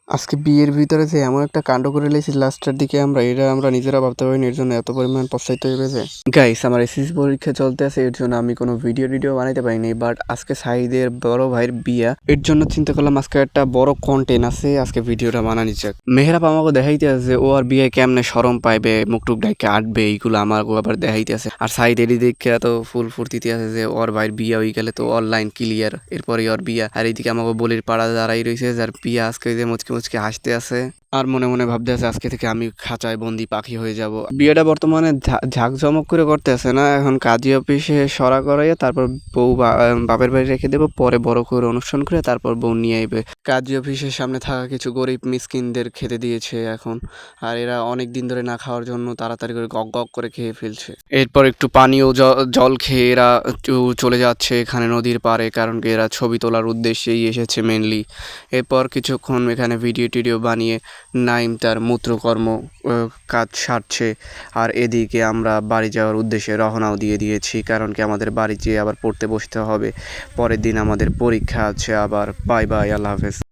আজকে বিয়ের ভিতরে যে এমন একটা কাণ্ড করে লেছি লাস্টের দিকে আমরা নিজেরা ভাবতে পারিনি এর জন্য এত পরিমাণ পস্তাইতে হইবে। গাইস আমার এসএসসি পরীক্ষা চলতে আছে, এর জন্য আমি কোনো ভিডিও বানাইতে পারিনি। বাট আজকে সাঈদের বড় ভাইয়ের বিয়া, এর জন্য চিন্তা করলাম আজকে একটা বড় কন্টেন্ট আছে, আজকে ভিডিওটা বানানি যাক। মেহরাব আমাকে দেখাইতে আছে ও আর বিয়ে কেমনে শরম পাইবে, মুখটুক ডাইকে আটবে, এইগুলো আমার আবার দেখাইতে আছে। আর সাঈদ এরই দেখে এত ফুল ফুর্তিতে আছে যে ওর ভাইয়ের বিয়া হয়ে গেলে তো অনলাইন ক্লিয়ার, এরপরে ওর বিয়া। আর এইদিকে আমাকে বলির পাড়া দাঁড়াই রয়েছে যার বিয়া আজকে যে মুচকে মুচকে হাসতে আছে আর মনে মনে ভাবতে আছে আজকে থেকে আমি খাঁচায় বন্দি পাখি হয়ে যাব। বিয়েটা বর্তমানে ঝাঁকজমক করে করতে আছে না, এখন কাজী অফিসে সরা করাইয়া তারপর বউ বাপের বাড়ি রেখে দেবো, পরে বড় করে অনুষ্ঠান করে তারপর বউ নিয়ে আইবে। কাজী অফিসের সামনে থাকা কিছু গরিব মিসকিনদের খেতে দিয়েছে এখন, আর এরা অনেক দিন ধরে না খাওয়ার জন্য তাড়াতাড়ি করে গক গক করে খেয়ে ফেলছে। এরপর একটু পানীয় জল খেয়ে এরা চলে যাচ্ছে এখানে নদীর পাড়ে, কারণ কি এরা ছবি তোলার উদ্দেশ্যেই এসেছে মেনলি। এরপর কিছুক্ষণ এখানে ভিডিও বানিয়ে নাইম তার মূত্রকর্ম কাজ সারছে, আর এদিকে আমরা বাড়ি যাওয়ার উদ্দেশ্যে রওনাও দিয়ে দিয়েছি, কারণ কি আমাদের বাড়ি যেয়ে আবার পড়তে বসতে হবে। পরের দিন আমাদের পরীক্ষা আছে আবার। বাই বাই, আল্লাহ হাফেজ।